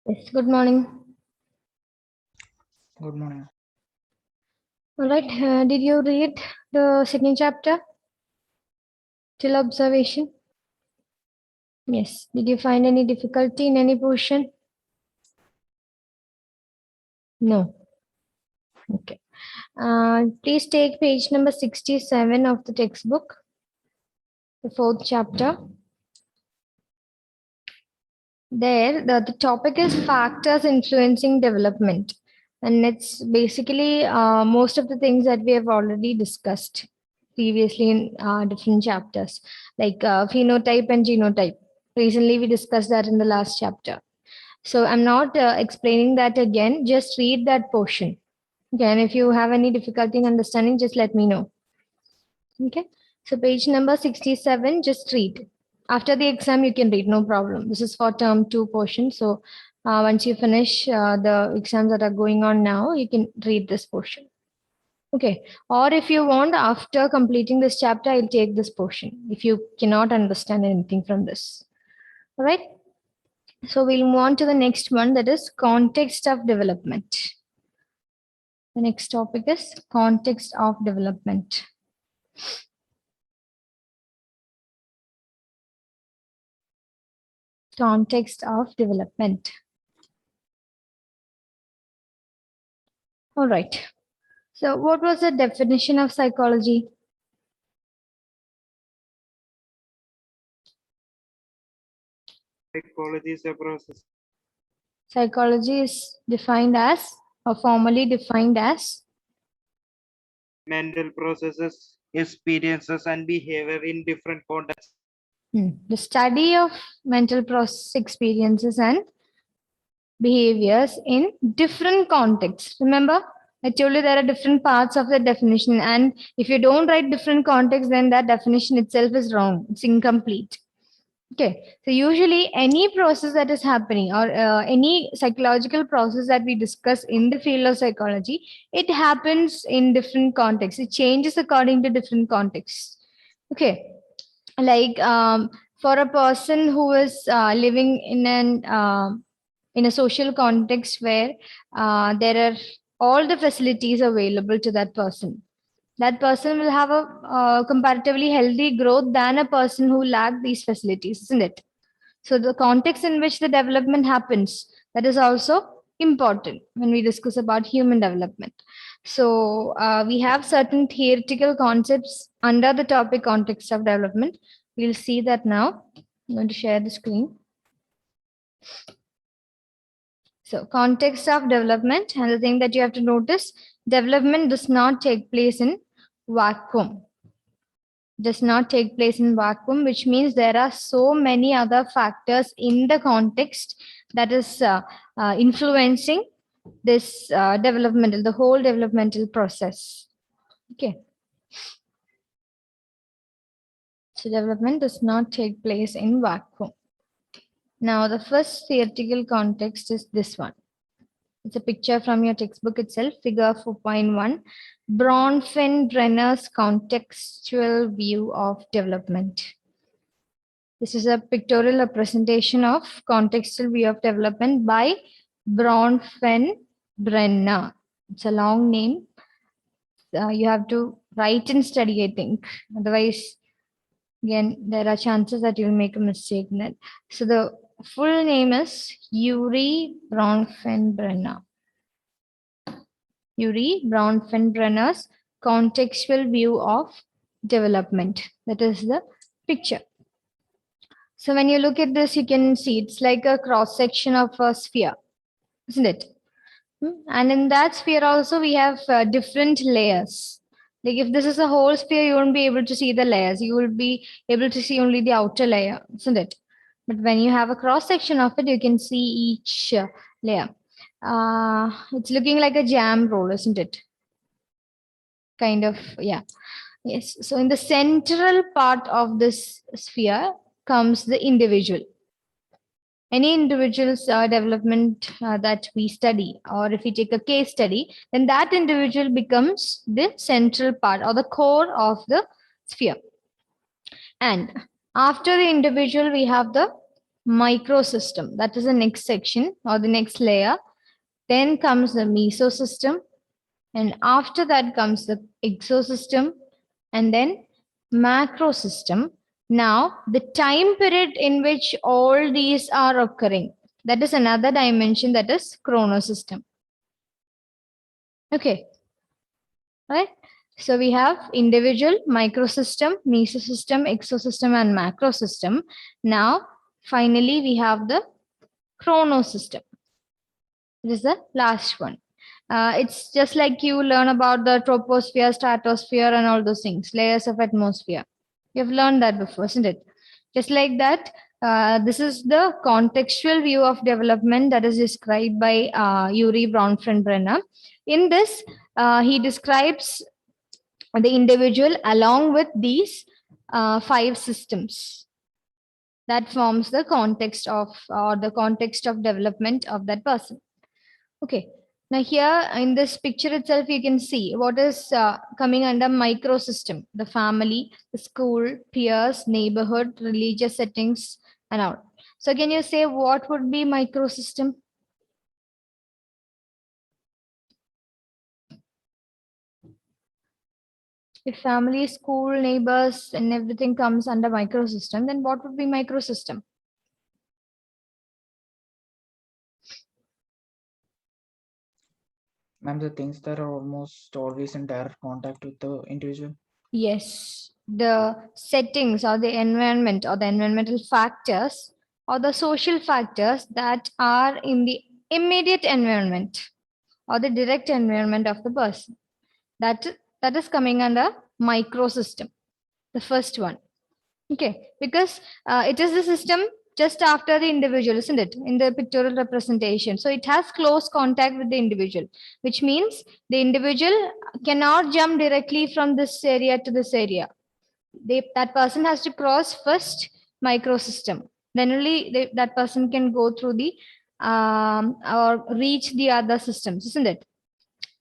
Yes, good morning. Good morning. All right, did you read the second chapter till observation? Yes. Did you find any difficulty in any portion? No. Okay. Please take page number 67 of the textbook, the fourth chapter. There, the topic is factors influencing development. And it's basically most of the things that we have already discussed previously in different chapters, like phenotype and genotype. Recently, we discussed that in the last chapter. So I'm not explaining that again. Just read that portion. Okay, and if you have any difficulty in understanding, just let me know. Okay, so page number 67, just read. After the exam, you can read, no problem. This is for term 2 portion. So once you finish the exams that are going on now, you can read this portion. Okay, or if you want, after completing this chapter, I'll take this portion if you cannot understand anything from this. All right. So we'll move on to the next one, that is context of development. The next topic is context of development. Context of development. All right. So what was the definition of psychology? Psychology is a process. Psychology is defined as, or formally defined as, Mental processes, experiences, and behavior in different contexts. the study of mental process experiences and behaviors in different contexts. Remember, I told you there are different parts of the definition, and if you don't write different contexts, then that definition itself is wrong. It's incomplete. Okay, so usually any process that is happening or any psychological process that we discuss in the field of psychology, it happens in different contexts. It changes according to different contexts. Okay, like for a person who is living in a social context where there are all the facilities available to that person, that person will have a comparatively healthy growth than a person who lack these facilities, isn't it? So the context in which the development happens, that is also important when we discuss about human development. So we have certain theoretical concepts under the topic context of development. We'll see that now. I'm going to share the screen. So context of development, and the thing that you have to notice, development does not take place in vacuum. Does not take place in vacuum, which means there are so many other factors in the context that is influencing this the whole developmental process. Okay. So development does not take place in vacuum. Now, the first theoretical context is this one. It's a picture from your textbook itself, figure 4.1, Braunfen-Brenner's contextual view of development. This is a pictorial representation of contextual view of development by Braunfen-Brenner. It's a long name. You have to write and study, I think. Otherwise, again, there are chances that you'll make a mistake in it. So the full name is Yuri Braunfen-Brenner. Yuri Braunfen-Brenner's contextual view of development. That is the picture. So when you look at this, you can see it's like a cross section of a sphere, isn't it? And in that sphere also we have different layers. Like if this is a whole sphere, you won't be able to see the layers. You will be able to see only the outer layer, isn't it? But when you have a cross section of it, you can see each layer. It's looking like a jam roll, isn't it? Kind of, yeah. Yes. So in the central part of this sphere comes the individual. Any individual's development that we study, or if we take a case study, then that individual becomes the central part or the core of the sphere. And after the individual, we have the microsystem. That is the next section or the next layer. Then comes the Meso System, and after that comes the Exo System, and then Macro System. Now, the time period in which all these are occurring, that is another dimension, that is Chrono System. Okay, right? So we have individual, microsystem, mesosystem, exosystem, and macro system. Now, finally, we have the chrono system. This is the last one. It's just like you learn about the troposphere, stratosphere, and all those things, layers of atmosphere. You've learned that before, isn't it? Just like that, this is the contextual view of development that is described by Yuri Braunfen-Brenner. In this, he describes the individual along with these 5 systems that forms the context of or the context of development of that person. Okay, now here in this picture itself you can see what is coming under microsystem: the family, the school, peers, neighborhood, religious settings, and all. So can you say what would be microsystem? If family, school, neighbors, and everything comes under microsystem, then what would be microsystem? Ma'am, the things that are almost always in direct contact with the individual. Yes, the settings or the environment or the environmental factors or the social factors that are in the immediate environment or the direct environment of the person. That is coming under microsystem, the first one. Okay, because it is the system just after the individual, isn't it? In the pictorial representation. So it has close contact with the individual, which means the individual cannot jump directly from this area to this area. That person has to cross first microsystem. Then only that person can go through the or reach the other systems, isn't it?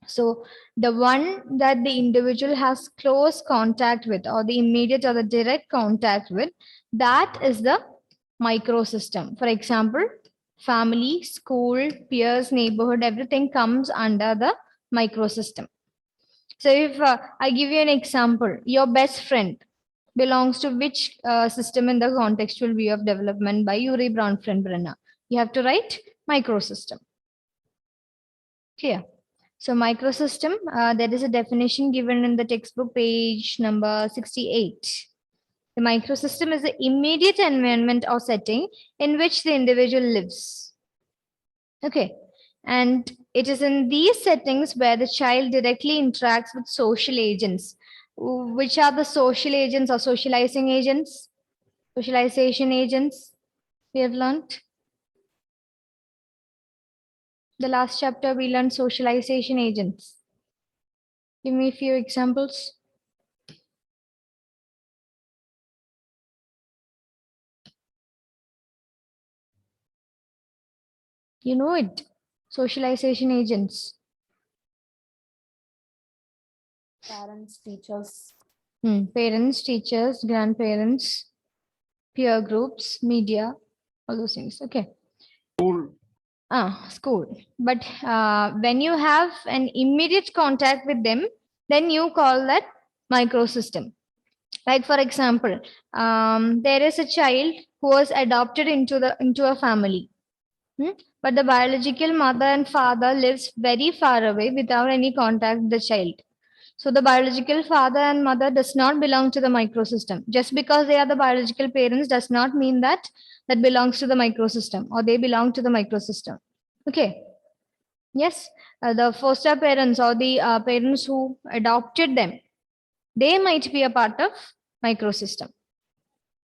So the one that the individual has close contact with or the immediate or the direct contact with, that is the microsystem. For example, family, school, peers, neighborhood, everything comes under the microsystem. So if I give you an example, your best friend belongs to which system in the contextual view of development by Yuri Braunfen-Brenner? You have to write microsystem. Clear? So microsystem, there is a definition given in the textbook page number 68. The microsystem is the immediate environment or setting in which the individual lives. Okay. And it is in these settings where the child directly interacts with social agents. Which are the social agents or socializing agents? Socialization agents we have learned. The last chapter we learned socialization agents. Give me a few examples. You know it. Socialization agents. Parents, teachers. Parents, teachers, grandparents, peer groups, media, all those things. Okay. School. School. But when you have an immediate contact with them, then you call that microsystem. Like for example, there is a child who was adopted into a family. But the biological mother and father lives very far away without any contact with the child. So the biological father and mother does not belong to the microsystem. Just because they are the biological parents does not mean that that belongs to the microsystem or they belong to the microsystem. Okay. Yes, the foster parents or the parents who adopted them, they might be a part of microsystem.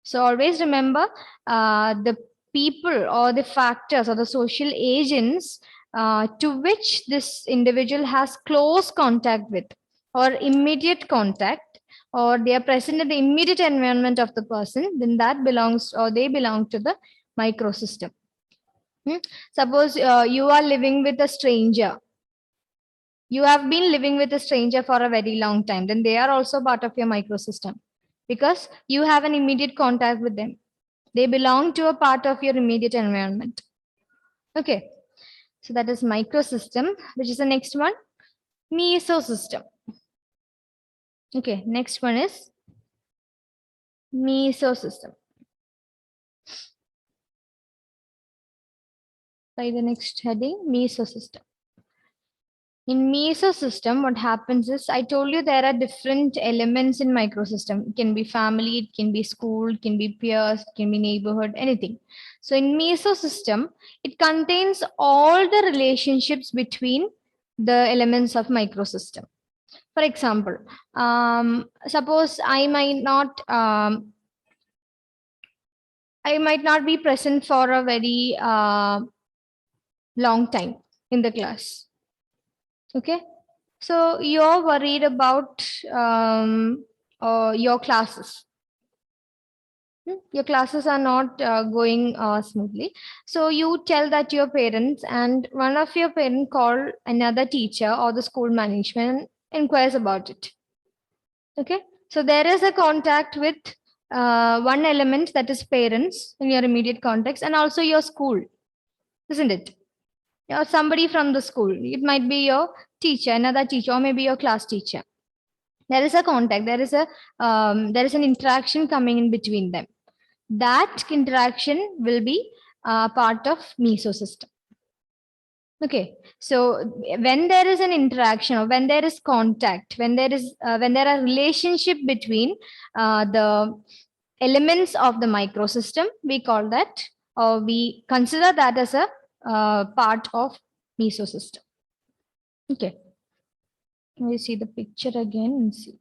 So always remember the people or the factors or the social agents to which this individual has close contact with or immediate contact, or they are present in the immediate environment of the person, then that belongs or they belong to the microsystem. Suppose you are living with a stranger. You have been living with a stranger for a very long time, then they are also part of your microsystem because you have an immediate contact with them. They belong to a part of your immediate environment. Okay, so that is microsystem, which is the next one. Meso system. Okay, next one is Meso system. By the next heading, Meso system. In Meso system, what happens is, I told you there are different elements in microsystem. It can be family, it can be school, it can be peers, it can be neighborhood, anything. So in Meso system, it contains all the relationships between the elements of microsystem. For example, suppose I might not be present for a very long time in the class. Okay, so you're worried about your classes. Your classes are not going smoothly. So you tell that to your parents, and one of your parents call another teacher or the school management and inquires about it. Okay, so there is a contact with one element, that is parents in your immediate context, and also your school, isn't it? Or somebody from the school. It might be your teacher, another teacher, or maybe your class teacher. There is a contact. There is an interaction coming in between them. That interaction will be part of Meso system. Okay, so when there is an interaction or when there is contact, when there are relationship between the elements of the microsystem, we call that, or we consider that as a part of Meso system. Okay, we see the picture again and see.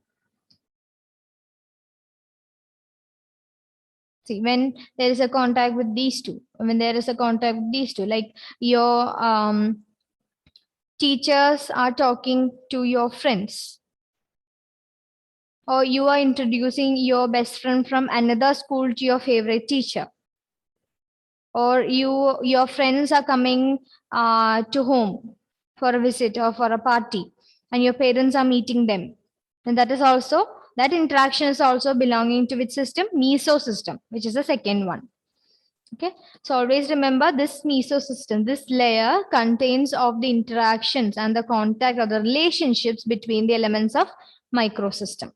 See, when there is a contact with these two, like your teachers are talking to your friends, or you are introducing your best friend from another school to your favorite teacher, or your friends are coming to home for a visit or for a party, and your parents are meeting them, and that interaction is also belonging to which system? Meso system, which is the second one. Okay, so always remember this Meso system, this layer contains of the interactions and the contact or the relationships between the elements of microsystem.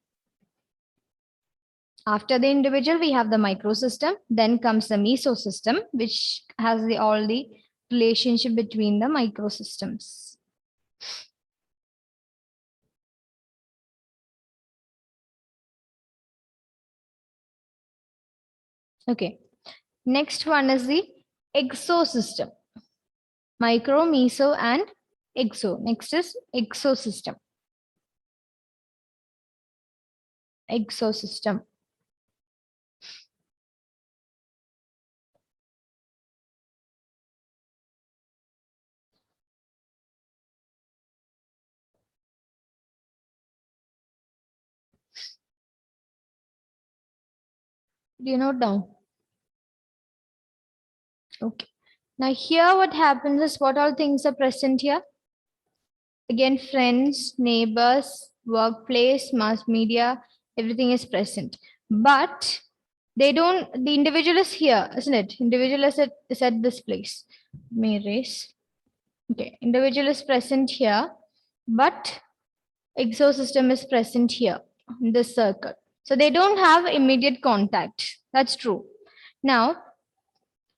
After the individual, we have the microsystem, then comes the Meso system, which has all the relationship between the microsystems. Okay, next one is the Exo system. Micro, Meso, and Exo. Next is Exo system. Exo system. Do you note down? Okay. Now here what happens is, what all things are present here? Again, friends, neighbors, workplace, mass media, everything is present. But the individual is here, isn't it? Individual is at this place. Let me erase. Okay, individual is present here, but Exo system is present here in this circle. So they don't have immediate contact. That's true. Now,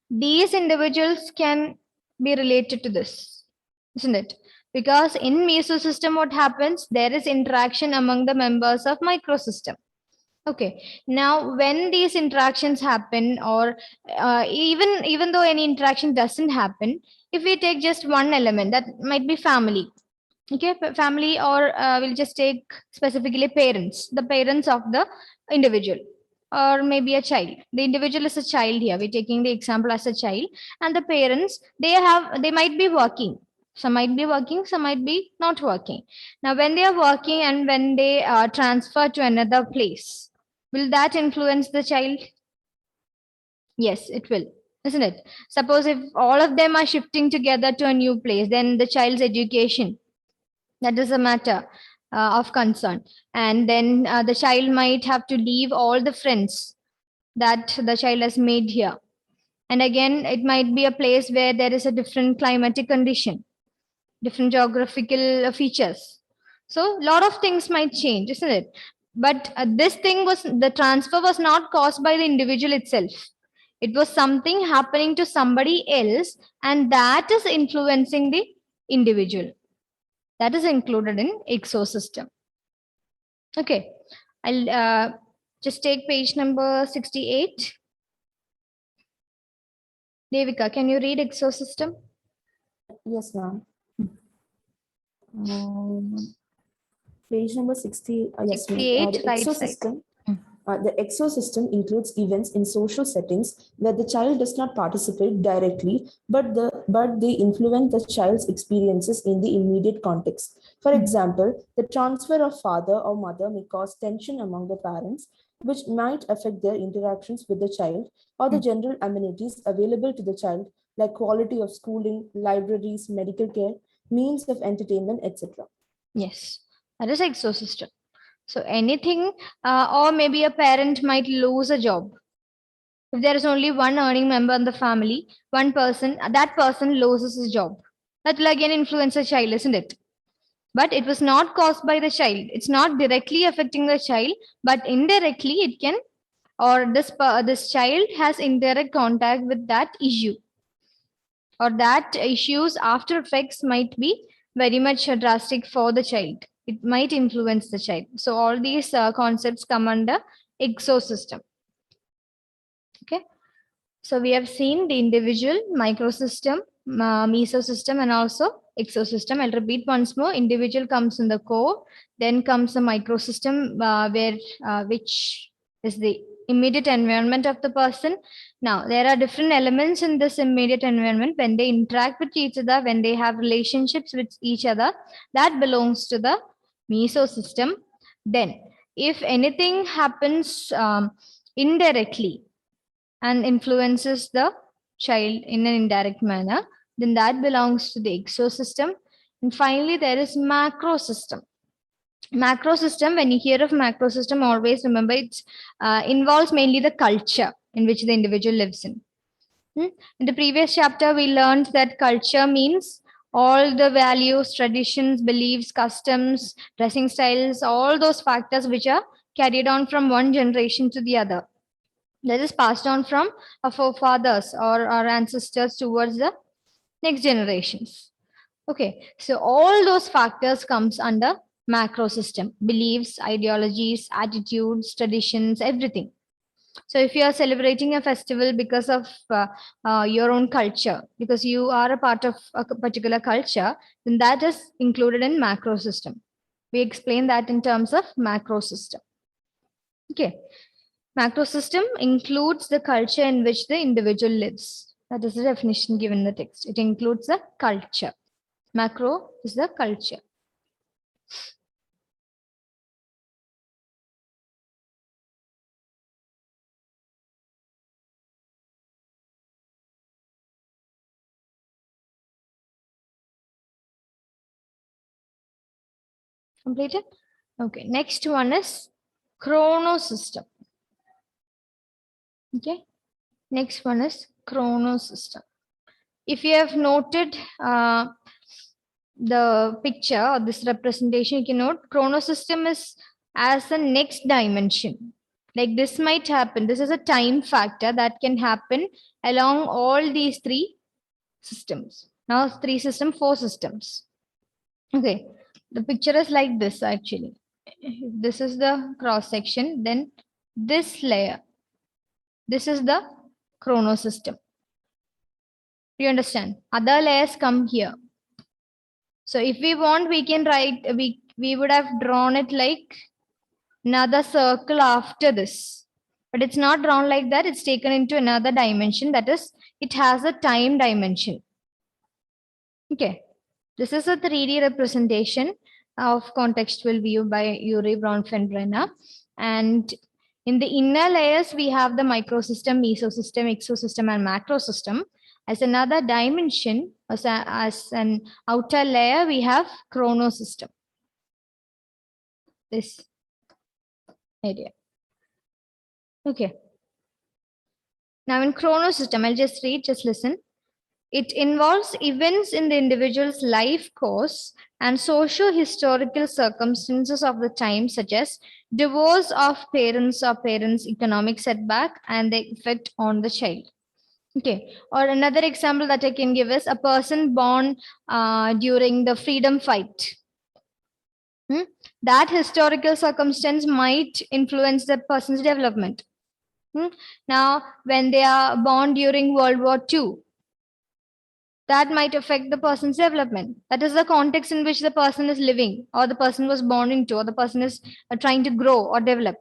these individuals can be related to this, isn't it? Because in Meso system, what happens? There is interaction among the members of microsystem. Okay. Now, when these interactions happen, or even though any interaction doesn't happen, if we take just one element, that might be family. Okay, family, or we'll just take specifically parents, the parents of the individual, or maybe a child. The individual is a child here. We're taking the example as a child, and the parents, they might be working. Some might be working, some might be not working. Now, when they are working and when they transfer to another place, will that influence the child? Yes, it will, isn't it? Suppose if all of them are shifting together to a new place, then the child's education, that is a matter of concern. And then the child might have to leave all the friends that the child has made here. And again, it might be a place where there is a different climatic condition, different geographical features. So a lot of things might change, isn't it? But the transfer was not caused by the individual itself. It was something happening to somebody else, and that is influencing the individual. That is included in Exo System. Okay, I'll just take page number 68. Devika, can you read Exo System? Yes, ma'am. Page number 60. Yes, ma'am. 68, The right Exo side. System. The Exo System includes events in social settings where the child does not participate directly, but they influence the child's experiences in the immediate context. For example, the transfer of father or mother may cause tension among the parents, which might affect their interactions with the child, or the general amenities available to the child, like quality of schooling, libraries, medical care, means of entertainment, etc. Yes, that is Exo System. So anything, or maybe a parent might lose a job. If there is only one earning member in the family, one person, that person loses his job. That will again influence the child, isn't it? But it was not caused by the child. It's not directly affecting the child, but indirectly it can, or this child has indirect contact with that issue, or that issues after effects might be very much drastic for the child. It might influence the child. So all these concepts come under Exo System. Okay. So we have seen the individual, microsystem, Meso System, and also Exo System. I'll repeat once more. Individual comes in the core, then comes the microsystem, which is the immediate environment of the person. Now, there are different elements in this immediate environment. When they interact with each other, when they have relationships with each other, that belongs to the Meso System. Then, if anything happens indirectly, and influences the child in an indirect manner, then that belongs to the Exo System. And finally, there is macro system. Macro system, when you hear of macro system, always remember it involves mainly the culture in which the individual lives in. In the previous chapter, we learned that culture means all the values, traditions, beliefs, customs, dressing styles, all those factors which are carried on from one generation to the other, that is passed on from our forefathers or our ancestors towards the next generations. Okay, so all those factors comes under macro system: beliefs, ideologies, attitudes, traditions, everything. So if you are celebrating a festival because of your own culture, because you are a part of a particular culture, then that is included in macro system. We explain that in terms of macro system. Okay. Macro system includes the culture in which the individual lives. That is the definition given in the text. It includes the culture. Macro is the culture. Completed? Okay. Next one is Chrono System. Okay. Next one is Chrono System. If you have noted the picture or this representation, you can note Chrono System is as the next dimension. Like this might happen. This is a time factor that can happen along all these three systems. Now, three system, four systems. Okay. The picture is like this actually. This is the cross section. Then this layer. This is the Chrono System. You understand? Other layers come here. So if we want, we can write, we would have drawn it like another circle after this. But it's not drawn like that. It's taken into another dimension. That is, it has a time dimension. Okay. This is a 3D representation of contextual view by Braunfen-Brenner. And in the inner layers, we have the microsystem, Meso System, Exo System, and macro system. As another dimension, as an outer layer, we have Chrono System. This area. Okay. Now in Chrono System, I'll just read, just listen. It involves events in the individual's life course and socio-historical circumstances of the time, such as divorce of parents or parents' economic setback and the effect on the child. Okay. Or another example that I can give is a person born during the freedom fight. That historical circumstance might influence the person's development. Now, when they are born during World War II, that might affect the person's development. That is the context in which the person is living, or the person was born into, or the person is trying to grow or develop.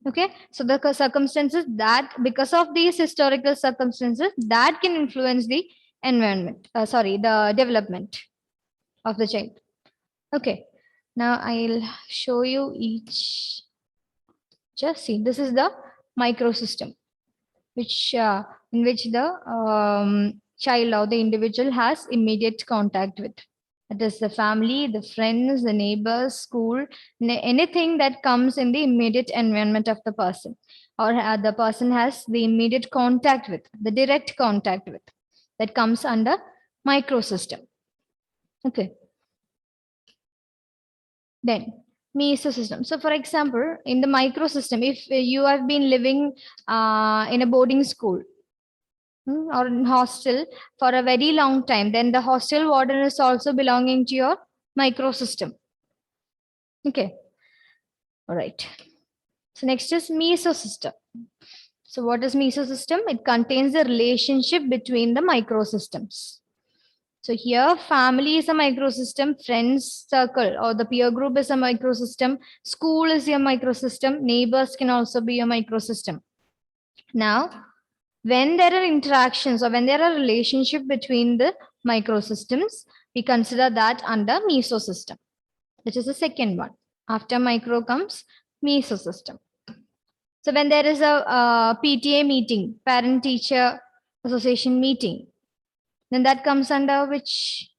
Okay, so the circumstances that, because of these historical circumstances, that can influence the environment, the development of the child. Okay, now I'll show you each. Just see, this is the microsystem, which in which the child or the individual has immediate contact with. That is the family, the friends, the neighbors, school, anything that comes in the immediate environment of the person, or the person has the immediate contact with, the direct contact with, that comes under microsystem. Okay. Then Meso System. So for example, in the microsystem, if you have been living in a boarding school or in hostel for a very long time, then the hostel warden is also belonging to your microsystem. Okay. All right. So next is Meso System. So what is Meso System? It contains the relationship between the microsystems. So here, family is a microsystem, friends circle or the peer group is a microsystem, school is your microsystem, neighbors can also be a microsystem. Now, when there are interactions or when there are relationship between the microsystems, we consider that under Meso System, which is the second one. After micro comes Meso System. So when there is a PTA meeting, parent teacher association meeting, then that comes under which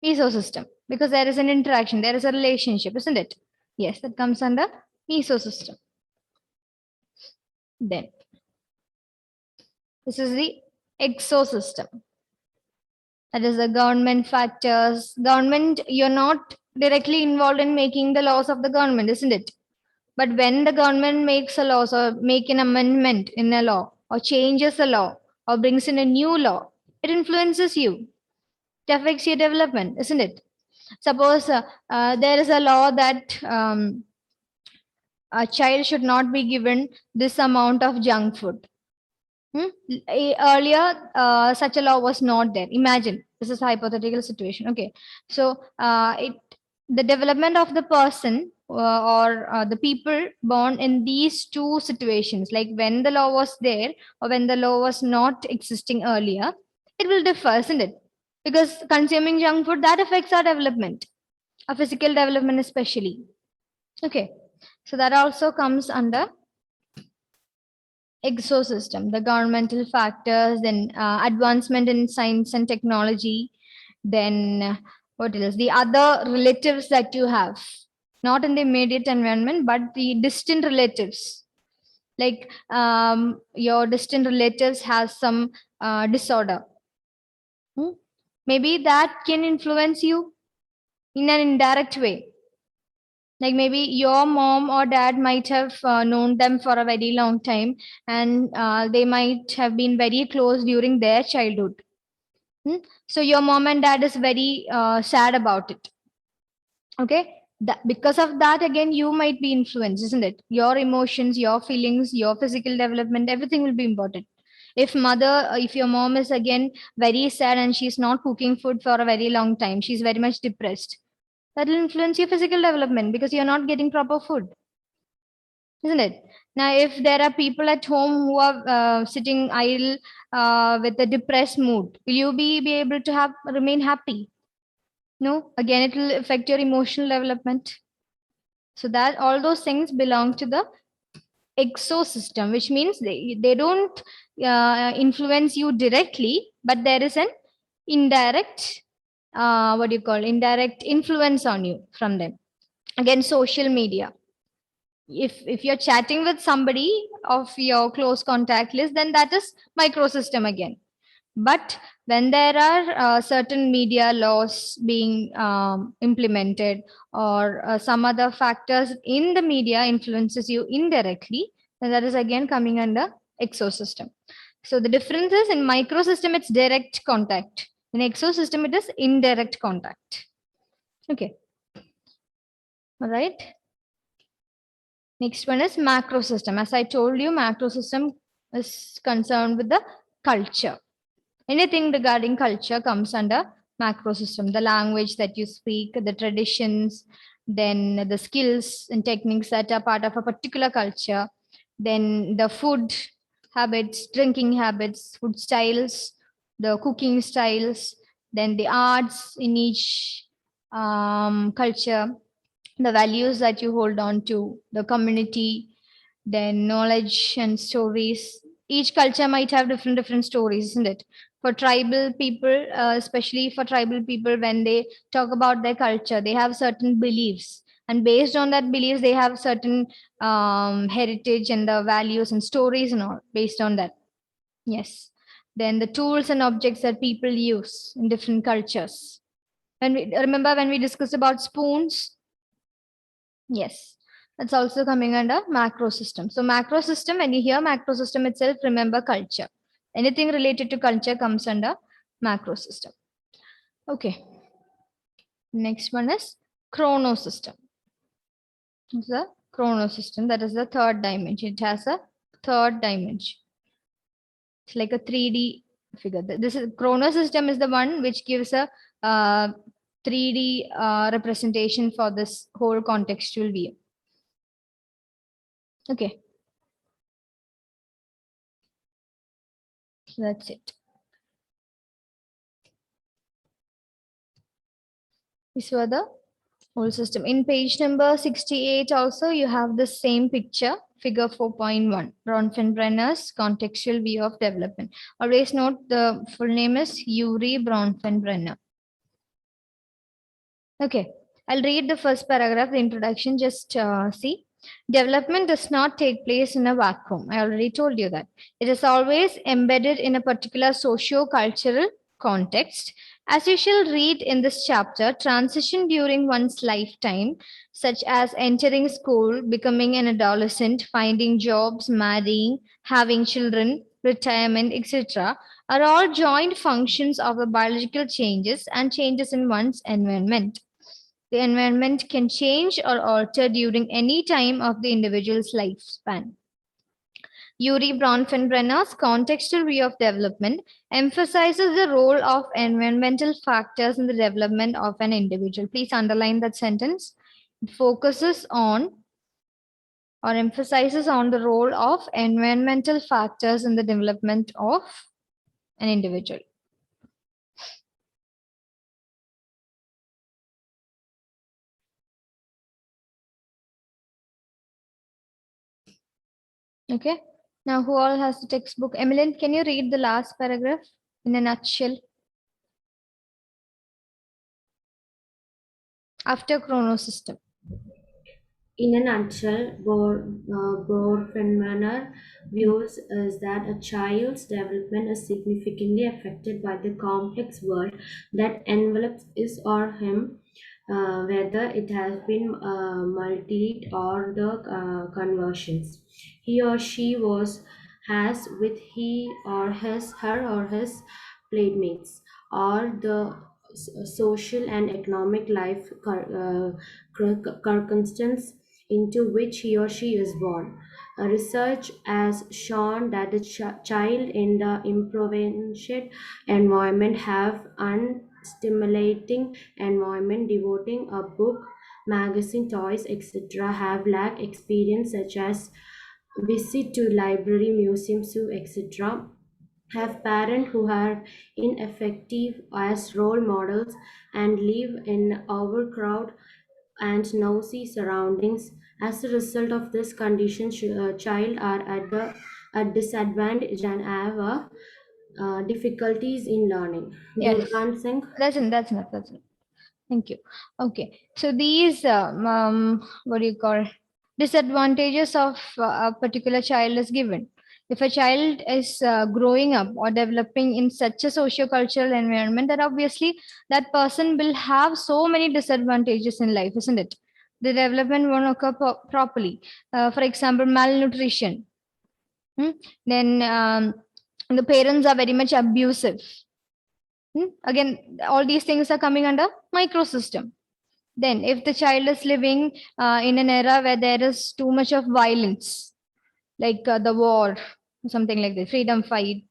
Meso System, because there is an interaction, there is a relationship, isn't it? Yes, that comes under Meso System. Then this is the Exo System. That is the government factors. Government, you're not directly involved in making the laws of the government, isn't it? But when the government makes a law or make an amendment in a law or changes a law or brings in a new law, it influences you. It affects your development, isn't it? Suppose there is a law that a child should not be given this amount of junk food. Earlier, such a law was not there. Imagine, this is a hypothetical situation. Okay, so the development of the person or the people born in these two situations, like when the law was there or when the law was not existing earlier, it will differ, isn't it? Because consuming junk food, that affects our development, our physical development especially. Okay, so that also comes under Exo System, the governmental factors, then advancement in science and technology, then what else? The other relatives that you have, not in the immediate environment, but the distant relatives. Like your distant relatives has some disorder. Maybe that can influence you in an indirect way. Like maybe your mom or dad might have known them for a very long time, and they might have been very close during their childhood. So your mom and dad is very sad about it. Okay, because of that, again, you might be influenced, isn't it? Your emotions, your feelings, your physical development, everything will be important. If your mom is again very sad and she's not cooking food for a very long time, she's very much depressed, that will influence your physical development because you're not getting proper food, isn't it? Now, if there are people at home who are sitting idle with a depressed mood, will you be able to remain happy? No, again, it will affect your emotional development. So that all those things belong to the Exo System, which means they don't influence you directly, but there is an indirect, indirect influence on you from them. Again, social media. If you're chatting with somebody of your close contact list, then that is micro system again. But when there are certain media laws being implemented, or some other factors in the media influences you indirectly, then that is again coming under exosystem. So the difference is, in micro system it's direct contact, in exosystem it is indirect contact. Okay, all right. Next one is macro system. As I told you, macro system is concerned with the culture. Anything regarding culture comes under macro system. The language that you speak, the traditions, then the skills and techniques that are part of a particular culture, then the food habits, drinking habits, food styles, the cooking styles, then the arts in each culture, the values that you hold on to, the community, then knowledge and stories. Each culture might have different stories, isn't it? For tribal people, especially for tribal people, when they talk about their culture, they have certain beliefs, and based on that beliefs, they have certain heritage and the values and stories and all based on that. Yes. Then the tools and objects that people use in different cultures. When we remember when we discussed about spoons, yes, that's also coming under macro system. So macro system, when you hear macro system itself, remember culture. Anything related to culture comes under macro system. Okay. Next one is chrono system. It's the chrono system. That is the third dimension. It has a third dimension. It's like a 3D figure. This is chrono system is the one which gives a 3D representation for this whole contextual view. Okay. So that's it. These were the whole system. In page number 68 also, you have the same picture, figure 4.1, Braunfenbrenner's contextual view of development. Always note the full name is Yuri Braunfenbrenner. Okay, I'll read the first paragraph, the introduction, just see. Development does not take place in a vacuum. I already told you that. It is always embedded in a particular socio-cultural context. As you shall read in this chapter, transition during one's lifetime, such as entering school, becoming an adolescent, finding jobs, marrying, having children, retirement, etc., are all joint functions of the biological changes and changes in one's environment. The environment can change or alter during any time of the individual's lifespan. Yuri Braunfenbrenner's contextual view of development emphasizes the role of environmental factors in the development of an individual. Please underline that sentence. It focuses on or emphasizes on the role of environmental factors in the development of an individual. Okay. Now, who all has the textbook? Emily, can you read the last paragraph in a nutshell? After Chrono System. In a nutshell, Braunfen views is that a child's development is significantly affected by the complex world that envelops his or him, whether it has been multi or the conversions he or she has with her or his playmates, or the social and economic life circumstance into which he or she is born. Research has shown that the child in the impoverished environment have unstimulating environment, devoting a book, magazine, toys, etc. have lack experience such as visit to library, museums, zoo, etc. Have parents who are ineffective as role models and live in overcrowded and noisy surroundings. As a result of this condition, child are at a disadvantage and have difficulties in learning. Yes. That's enough. Thank you. Okay. So these, what do you call? disadvantages of a particular child is given. If a child is growing up or developing in such a socio-cultural environment, then obviously that person will have so many disadvantages in life, isn't it? The development won't occur properly. For example, malnutrition. Then the parents are very much abusive. Again, all these things are coming under microsystem. Then, if the child is living in an era where there is too much of violence, like the war, something like that, freedom fight,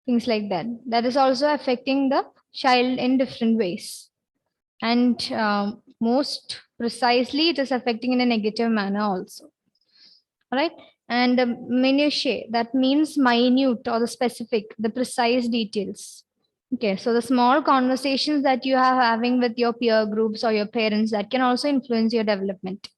things like that, that is also affecting the child in different ways. And most precisely, it is affecting in a negative manner also. All right. And the minutiae, that means minute or the specific, the precise details. Okay, so the small conversations that you are having with your peer groups or your parents, that can also influence your development.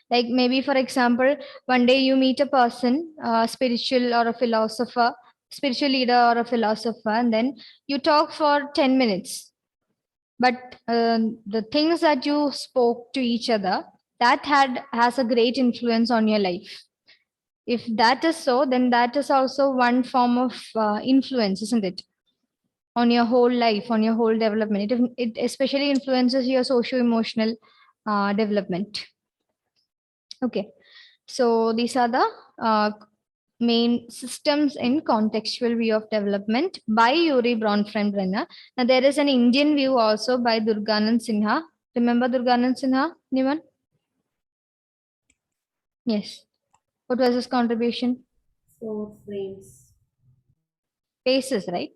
Like maybe, for example, one day you meet a person, a spiritual or a philosopher, spiritual leader or a philosopher, and then you talk for 10 minutes. But the things that you spoke to each other, that has a great influence on your life. If that is so, then that is also one form of influence, isn't it? On your whole life, on your whole development. It especially influences your socio-emotional development. Okay, so these are the main systems in contextual view of development by Yuri Braunfen-Brenner. Now there is an Indian view also by Durganand Sinha. Remember Durganand Sinha? Anyone? Yes. What was his contribution? 4 frames. Faces, right?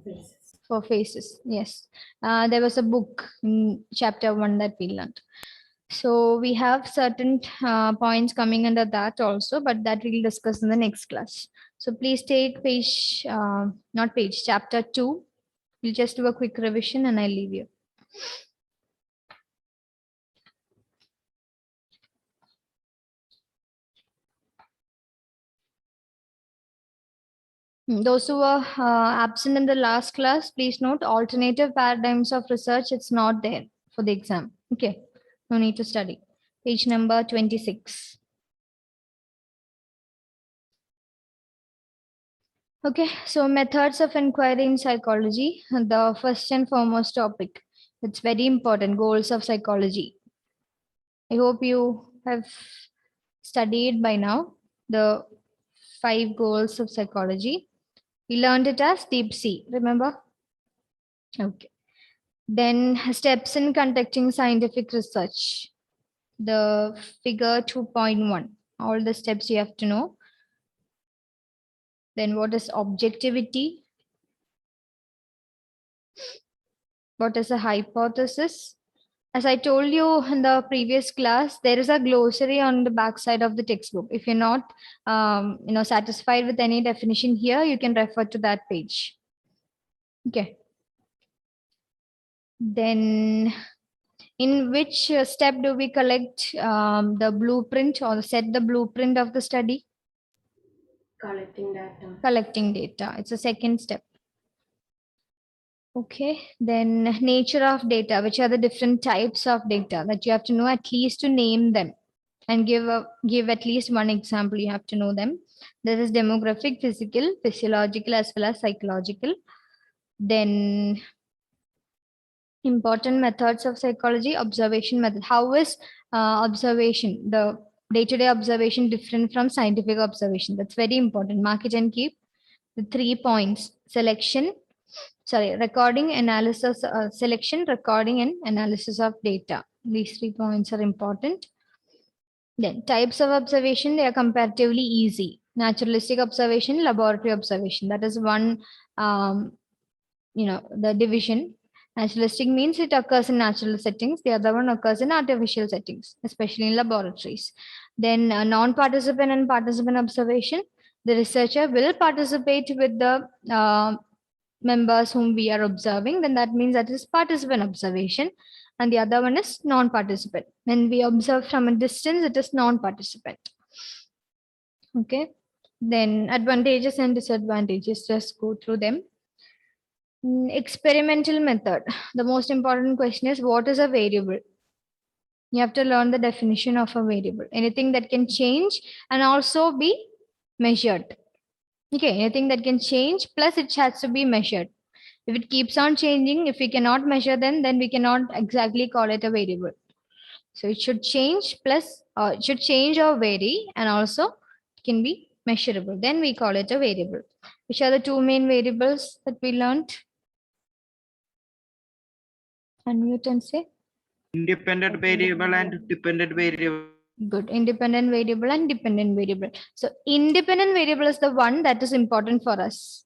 Faces. For faces, yes. There was a book in chapter 1 that we learned. So we have certain points coming under that also, but that we'll discuss in the next class. So please take page, not page, chapter 2. We'll just do a quick revision and I'll leave you. Those who were absent in the last class, please note alternative paradigms of research. It's not there for the exam. Okay, no need to study. Page number 26. Okay, so methods of inquiry in psychology, the first and foremost topic. It's very important, goals of psychology. I hope you have studied by now the 5 goals of psychology. We learned it as deep C, remember? Okay. Then steps in conducting scientific research, the figure 2.1, all the steps you have to know. Then what is objectivity? What is a hypothesis? As I told you in the previous class, there is a glossary on the back side of the textbook. If you're not satisfied with any definition here, you can refer to that page. Okay. Then in which step do we collect the blueprint or set the blueprint of the study? Collecting data. Collecting data. It's a second step. Okay, then nature of data, which are the different types of data that you have to know at least to name them and give at least one example. You have to know them. There is demographic, physical, physiological, as well as psychological. Then important methods of psychology, observation method. How is observation, the day-to-day observation, different from scientific observation? That's very important. Mark it and keep the 3 points: recording, analysis, selection, recording, and analysis of data. These 3 points are important. Then types of observation, they are comparatively easy. Naturalistic observation, laboratory observation. That is one, the division. Naturalistic means it occurs in natural settings. The other one occurs in artificial settings, especially in laboratories. Then non-participant and participant observation. The researcher will participate with the members whom we are observing, then that means that is participant observation. And the other one is non-participant. When we observe from a distance, it is non-participant. Okay. Then advantages and disadvantages, just go through them. Experimental method. The most important question is, what is a variable? You have to learn the definition of a variable. Anything that can change and also be measured. Okay, anything that can change plus it has to be measured. If it keeps on changing, if we cannot measure then we cannot exactly call it a variable. So it should change plus it should change or vary and also it can be measurable. Then we call it a variable. Which are the two main variables that we learned? Unmute and say. Independent variable and dependent variable. Good. Independent variable and dependent variable. So independent variable is the one that is important for us.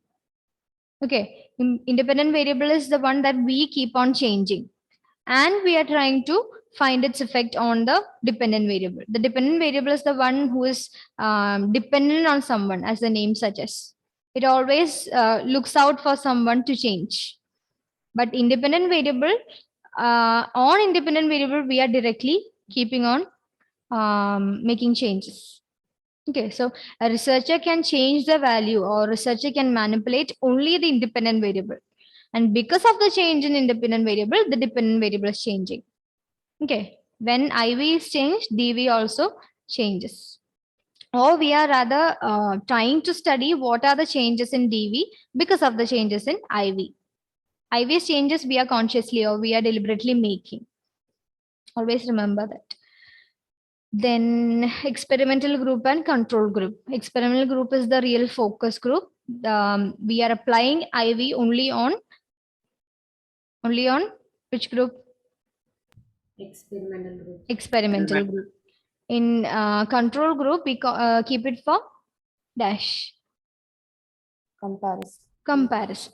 Okay. Independent variable is the one that we keep on changing. And we are trying to find its effect on the dependent variable. The dependent variable is the one who is dependent on someone, as the name suggests. It always looks out for someone to change. But independent variable, on independent variable, we are directly keeping on making changes. Okay, so a researcher can change the value or researcher can manipulate only the independent variable. And because of the change in independent variable, the dependent variable is changing. Okay, when IV is changed, DV also changes. Or we are rather trying to study what are the changes in DV because of the changes in IV. IV changes we are consciously or we are deliberately making. Always remember that. Then experimental group and control group. Experimental group is the real focus group. We are applying IV only on which group? Experimental group. Experimental group. In control group, we keep it for dash. Comparison.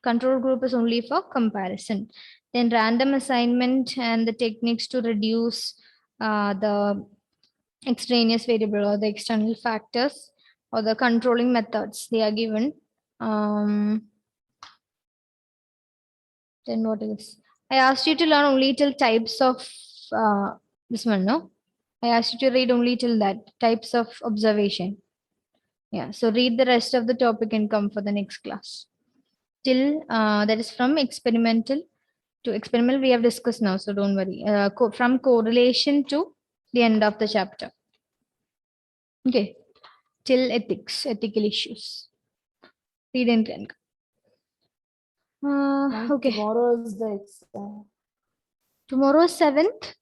Control group is only for comparison. Then random assignment and the techniques to reduce the extraneous variable or the external factors or the controlling methods they are given. Then what is? I asked you to learn only till types of this one, no? I asked you to read only till that types of observation. Yeah, so read the rest of the topic and come for the next class. Till that is from experimental to experimental we have discussed now, so don't worry. From correlation to the end of the chapter. Okay, till ethics, ethical issues. Read and then. Okay. Tomorrow is the exam. Tomorrow is 7th.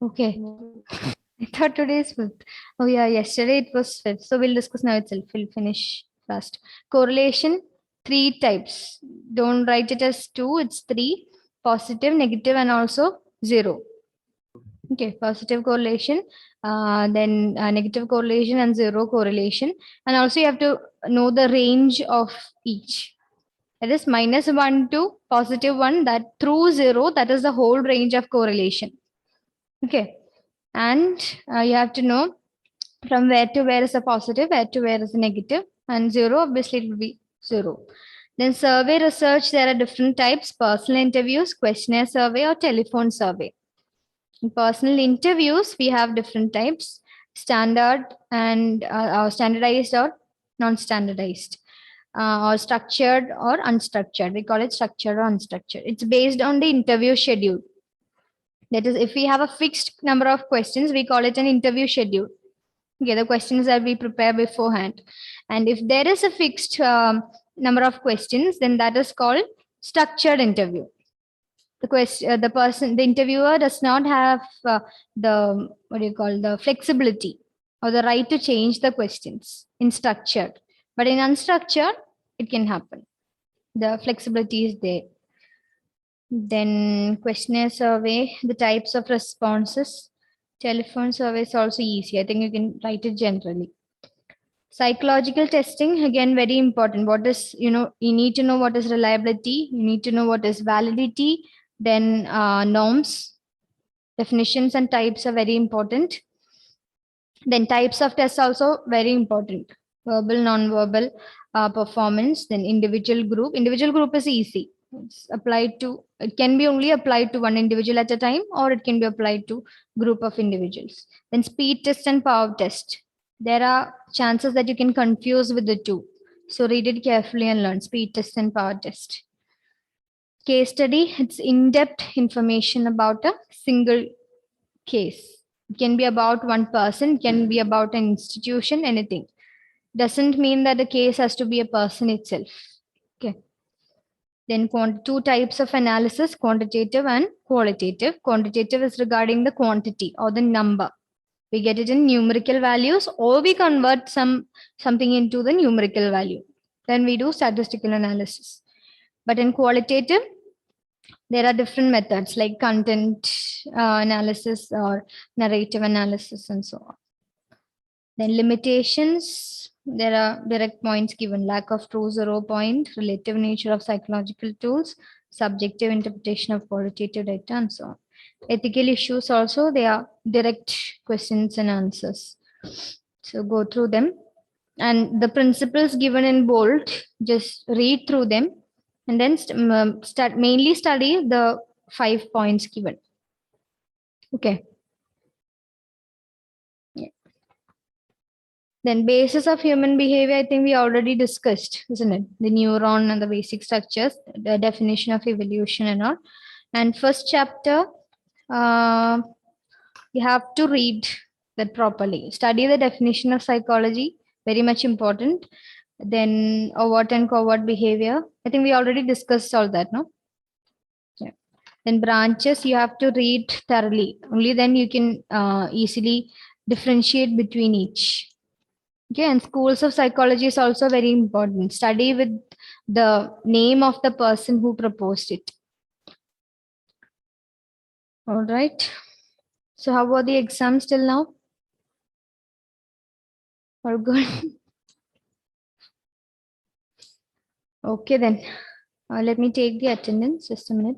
Okay. I thought today is 5th. Oh yeah, yesterday it was 5th. So we'll discuss now itself. We'll finish fast. Correlation, 3 types. Don't write it as 2, it's 3. Positive, negative, and also 0. Okay, positive correlation, then negative correlation and 0 correlation. And also you have to know the range of each. That is -1 to +1, that through 0, that is the whole range of correlation. Okay. And you have to know from where to where is a positive, where to where is a negative, and 0, obviously it will be 0. Then survey research, there are different types: personal interviews, questionnaire survey, or telephone survey. In personal interviews, we have different types: standard and standardized or non-standardized, or structured or unstructured. We call it structured or unstructured. It's based on the interview schedule. That is, if we have a fixed number of questions, we call it an interview schedule. Okay, the questions that we prepare beforehand. And if there is a fixed number of questions, then that is called structured interview. The interviewer does not have the flexibility or the right to change the questions in structured. But in unstructured, it can happen. The flexibility is there. Then questionnaire survey, the types of responses. Telephone survey is also easy. I think you can write it generally. Psychological testing, again, very important. What is, you need to know what is reliability. You need to know what is validity. Then norms, definitions and types are very important. Then types of tests also very important. Verbal, non-verbal, performance. Then individual group. Individual group is easy. It can be only applied to one individual at a time, or it can be applied to group of individuals. Then speed test and power test. There are chances that you can confuse with the two. So read it carefully and learn speed test and power test. Case study, it's in-depth information about a single case. It can be about one person, it can be about an institution, anything. Doesn't mean that the case has to be a person itself. Okay. Then two types of analysis, quantitative and qualitative. Quantitative is regarding the quantity or the number. We get it in numerical values, or we convert something into the numerical value. Then we do statistical analysis. But in qualitative, there are different methods like content analysis or narrative analysis and so on. Then limitations, there are direct points given, lack of true zero point, relative nature of psychological tools, subjective interpretation of qualitative data, and so on. Ethical issues also, they are direct questions and answers. So go through them. And the principles given in bold, just read through them and then mainly study the 5 points given. Okay. Yeah. Then basis of human behavior, I think we already discussed, isn't it? The neuron and the basic structures, the definition of evolution and all. And first chapter, you have to read that properly. Study the definition of psychology, very much important. Then overt and covert behavior. I think we already discussed all that, no? Yeah. Then branches, you have to read thoroughly. Only then you can easily differentiate between each. Okay, and schools of psychology is also very important. Study with the name of the person who proposed it. All right. So how about the exams till now? All good. Okay then. Let me take the attendance. Just a minute.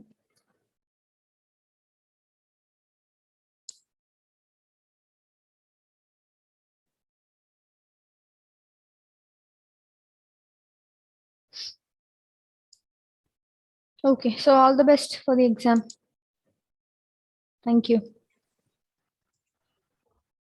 Okay, so all the best for the exam. Thank you.